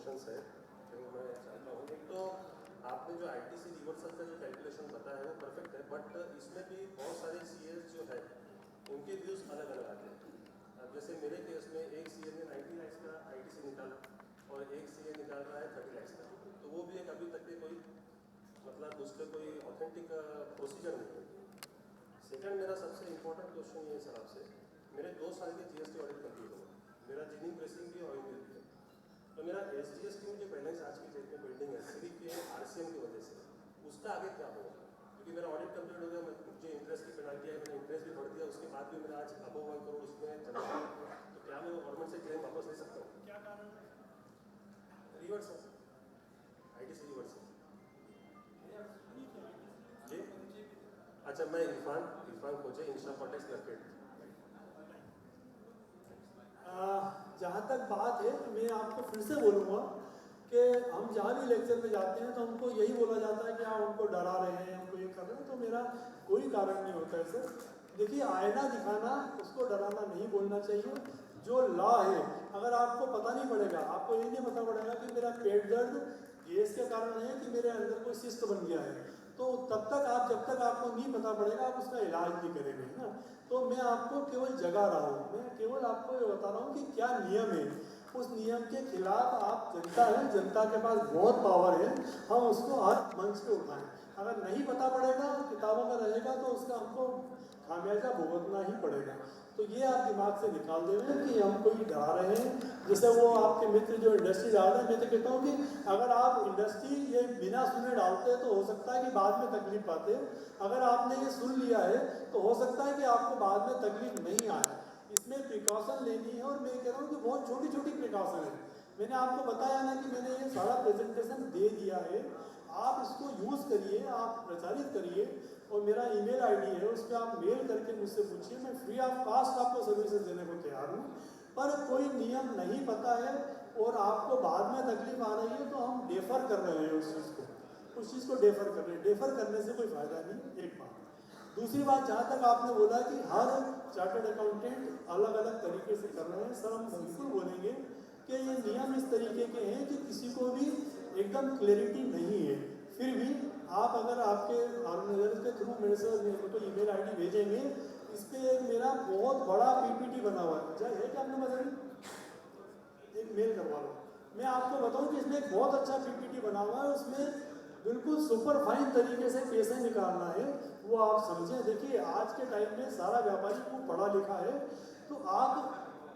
Questions है जो मैं चाहता हूँ। एक तो आपने जो आईटीसी रिवर्सल का जो कैलकुलेशन बताया है वो परफेक्ट है, बट इसमें भी बहुत सारे सीएस जो है उनके व्यूज़ अलग अलग आते हैं। अब जैसे मेरे केस में एक सीए ने 90 लाख का आईटीसी निकाला और एक सीए निकाल रहा है 30 लाख का, तो वो भी एक अभी तक के कोई मतलब उस पर कोई ऑथेंटिक प्रोसीजर नहीं है। सेकंड, मेरा सबसे इम्पोर्टेंट क्वेश्चन ये है सर आपसे, मेरे 2 साल के जीएसटी ऑडिट कंप्लीट हो गए, मेरा जिनिंग प्रेसिंग भी ऑयल मिल भी है, तो मेरा एसजीएसटी में जो बैलेंस आज की डेट में पेंडिंग है सिर्फ ये आरसीएम की वजह से, उसका आगे क्या होगा? क्योंकि मेरा ऑडिट कंप्लीट हो गया, मुझे इंटरेस्ट की पेनल्टी है, मैंने इंटरेस्ट भी भर दिया, उसके बाद भी मेरा आज अबव 1 करोड़ उसमें जमा है, तो क्या मैं गवर्नमेंट से क्लेम वापस ले सकता हूँ? क्या कारण है? रिवर्स है, आईटीसी रिवर्स है जी। अच्छा, मैं इरफान खोजे इंस्टा कॉन्टेक्स मार्केट। जहाँ तक बात है तो मैं आपको फिर से बोलूँगा कि हम जहाँ भी लेक्चर में जाते हैं तो हमको यही बोला जाता है कि हाँ उनको डरा रहे हैं, हमको ये कर रहे हैं, तो मेरा कोई कारण नहीं होता है सर। देखिए, आईना दिखाना, उसको डराना नहीं बोलना चाहिए। जो लॉ है, अगर आपको पता नहीं पड़ेगा, आपको ये नहीं पता पड़ेगा कि मेरा पेट दर्द गैस के कारण है कि मेरे अंदर कोई सिस्ट बन गया है, तो तब तक आप, जब तक आपको नहीं पता पड़ेगा, आप उसका इलाज नहीं करेंगे ना। तो मैं आपको केवल जगा रहा हूँ, मैं केवल आपको ये बता रहा हूँ कि क्या नियम है, उस नियम के खिलाफ आप, जनता है, जनता के पास बहुत पावर है, हम उसको हर मंच पे उठाएं। अगर नहीं पता पड़ेगा, किताबों में रहेगा, तो उसका हमको खामियाजा भुगतना ही पड़ेगा। तो ये आप दिमाग से निकाल देंगे कि हम कोई डरा रहे हैं। जैसे वो आपके मित्र जो इंडस्ट्री डाल रहे हैं, मैं तो कहता हूँ कि अगर आप इंडस्ट्री ये बिना सुने डालते हैं तो हो सकता है कि बाद में तकलीफ पाते हैं। अगर आपने ये सुन लिया है तो हो सकता है कि आपको बाद में तकलीफ नहीं आए। इसमें प्रिकॉशन लेनी है, और मैं कह रहा हूँ कि बहुत छोटी छोटी प्रिकॉशन है। मैंने आपको बताया ना कि मैंने ये सारा प्रेजेंटेशन दे दिया है, आप इसको यूज़ करिए, आप प्रचारित करिए, और मेरा ईमेल आईडी है, उस पर आप मेल करके मुझसे पूछिए, मैं फ्री ऑफ कॉस्ट आपको सर्विसेज देने को तैयार हूँ। पर कोई नियम नहीं पता है और आपको बाद में तकलीफ आ रही है, तो हम डेफर कर रहे हैं उस चीज़ को डेफर कर रहे हैं। डेफर करने से कोई फ़ायदा नहीं, एक बात। दूसरी बात, जहाँ तक आपने बोला कि हर चार्टर्ड अकाउंटेंट अलग अलग तरीके से कर रहे हैं, सर हम बिल्कुल बोलेंगे कि ये नियम इस तरीके के हैं कि किसी को भी एकदम क्लैरिटी नहीं है। फिर भी आप अगर आपके ऑर्गेनाइजर के थ्रू मेरे से मेरे को ईमेल आईडी भेजेंगे, इस पर एक मेरा बहुत बड़ा पीपीटी बना हुआ है, चाहे है कि आपने मतलब एक मेल करवा लो। मैं आपको बताऊं कि इसमें एक बहुत अच्छा पीपीटी बना हुआ है, उसमें बिल्कुल सुपर फाइन तरीके से कैसे निकालना है वो आप समझें। देखिए, आज के टाइम में सारा व्यापारी को पढ़ा लिखा है, तो आप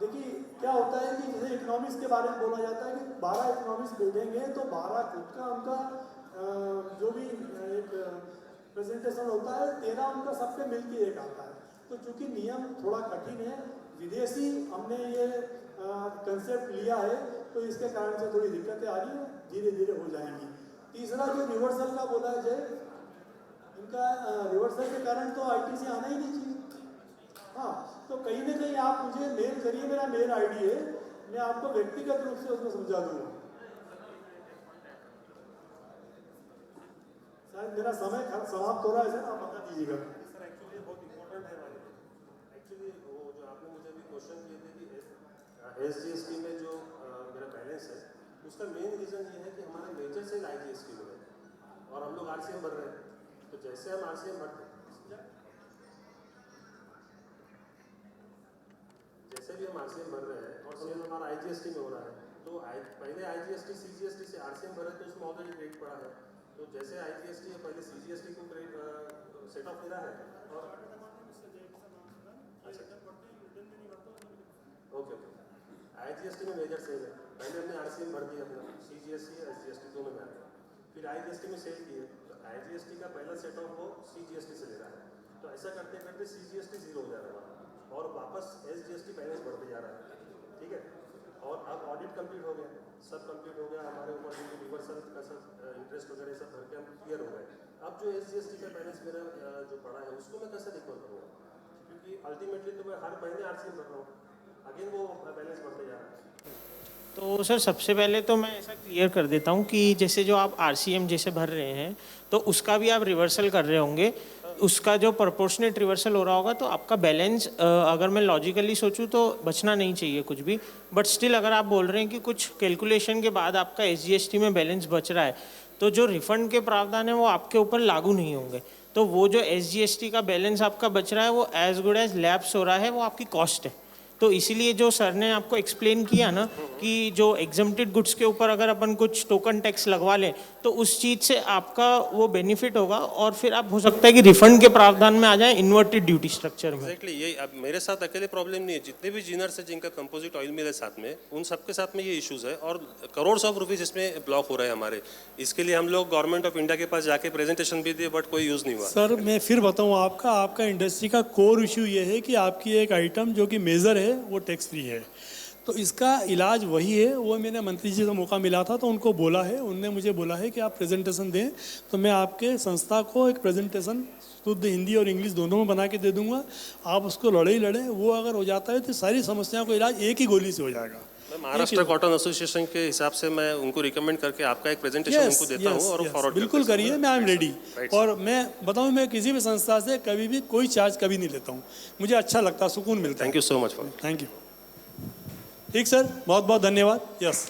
देखिए क्या होता है कि जैसे इकोनॉमिक्स के बारे में बोला जाता है कि 12 इकोनॉमिक्स बैठेंगे तो 12 खुद का उनका जो भी एक प्रेजेंटेशन होता है, 13 उनका सबके मिलके एक आता है। तो चूंकि नियम थोड़ा कठिन है, विदेशी हमने ये कंसेप्ट लिया है, तो इसके कारण से थोड़ी दिक्कतें आ रही हैं, धीरे धीरे हो जाएंगी। तीसरा जो रिवर्सल का बोला है जय, इनका रिवर्सल के कारण तो आईटीसी आना ही नहीं चाहिए। हाँ, तो कहीं ना कहीं आप मुझे मेल करिए, मेरा मेल आईडी है, मैं आपको व्यक्तिगत रूप से उसमें समझा दूंगा। शायद मेरा समय समाप्त हो रहा है, सर आप बता दीजिएगा। सर एक्चुअली बहुत इंपॉर्टेंट है हमारे लिए। एक्चुअली वो जो आपने मुझे अभी क्वेश्चन किए थे कि एसजीएसटी में जो मेरा बैलेंस है, उसका मेन रीज़न ये है कि हमारे मेजर से आईजीएसटी में है और हम लोग आरसीएम भर रहे हैं। तो जैसे हम आरसीएम भरते हैं, जैसे भी हम आरसीएम भर रहे हैं और सेम हमारा आईजीएसटी में हो रहा है, तो पहले आईजीएसटी सीजीएसटी से आरसीएम भरे तो उसमें ऑलरेडी क्रेडिट पड़ा है। तो जैसे आईजीएसटी है, पहले सीजीएसटी को क्रेडिट सेट ऑफ लेना है और ओके आईजीएसटी में मेजर सेल है, पहले हमने आरसीएम भर दिया अपना, सीजीएसटी एसजीएसटी दोनों में आ गया, फिर आईजीएसटी में सेल किए, तो आईजीएसटी का पहला सेट ऑफ वो सीजीएसटी से ले रहा है। तो ऐसा करते करते सीजीएसटी जीरो हो जा रहा है और वापस एसजीएसटी बैलेंस बढ़ते जा रहा है, ठीक है। और अब ऑडिट कंप्लीट हो गया, सब कंप्लीट हो गया, हमारे ऊपर जो रिवर्सल का सब इंटरेस्ट वगैरह सब भर के हम क्लियर हो गए। अब जो एसजीएसटी का बैलेंस मेरा जो पड़ा है उसको मैं कैसे रिकवर करूँगा, क्योंकि अल्टीमेटली तो मैं हर महीने आरसीएम भर रहा हूँ, अगेन वो बैलेंस बढ़ते जा रहा है। तो सर सबसे पहले तो मैं ऐसा क्लियर कर देता हूँ कि जैसे जो आप आरसीएम जैसे भर रहे हैं तो उसका भी आप रिवर्सल कर रहे होंगे, उसका जो प्रोपोर्शनेट रिवर्सल हो रहा होगा तो आपका बैलेंस, अगर मैं लॉजिकली सोचूं तो बचना नहीं चाहिए कुछ भी, बट स्टिल अगर आप बोल रहे हैं कि कुछ कैलकुलेशन के बाद आपका SGST में बैलेंस बच रहा है, तो जो रिफंड के प्रावधान है वो आपके ऊपर लागू नहीं होंगे। तो वो जो SGST का बैलेंस आपका बच रहा है वो एज गुड एज लैप्स हो रहा है, वो आपकी कॉस्ट है। तो इसीलिए जो सर ने आपको एक्सप्लेन किया ना कि जो एग्जम्प्टेड गुड्स के ऊपर अगर अपन कुछ टोकन टैक्स लगवा लें तो उस चीज़ से आपका वो बेनिफिट होगा, और फिर आप हो सकता है कि रिफंड के प्रावधान में आ जाए इन्वर्टेड ड्यूटी स्ट्रक्चर में। एग्जैक्टली यही, अब मेरे साथ अकेले प्रॉब्लम नहीं है, जितने भी जीनर्स हैं जिनका कंपोजिट ऑयल मिल है साथ में, उन सबके साथ में ये इश्यूज है, और करोड़ ऑफ रुपीज इसमें ब्लॉक हो रहे हैं हमारे। इसके लिए हम लोग गवर्नमेंट ऑफ इंडिया के पास जाके प्रेजेंटेशन भी दिए, बट कोई यूज़ नहीं हुआ। सर मैं फिर बताऊं, आपका इंडस्ट्री का कोर इशू ये है कि आपकी एक आइटम जो कि मेजर है वो टैक्स फ्री है, तो इसका इलाज वही है। वो मैंने मंत्री जी से मौका मिला था तो उनको बोला है, उनने मुझे बोला है कि आप प्रेजेंटेशन दें, तो मैं आपके संस्था को एक प्रेजेंटेशन शुद्ध हिंदी और इंग्लिश दोनों में बना के दे दूंगा। आप उसको लड़े ही लड़े, वो अगर हो जाता है तो सारी समस्याओं का इलाज एक ही गोली से हो जाएगा। मैं महाराष्ट्र कॉटन एसोसिएशन के हिसाब से मैं उनको रिकमेंड करके आपका एक प्रेजेंटेशन उनको देता हूँ और फॉरवर्ड बिल्कुल करिए, मैं आई एम रेडी। और मैं बताऊँ, मैं किसी भी संस्था से कभी भी कोई चार्ज कभी नहीं लेता हूँ, मुझे अच्छा लगता है, सुकून मिलता है। Thank you so much for. Thank you. ठीक सर, बहुत बहुत धन्यवाद। यस।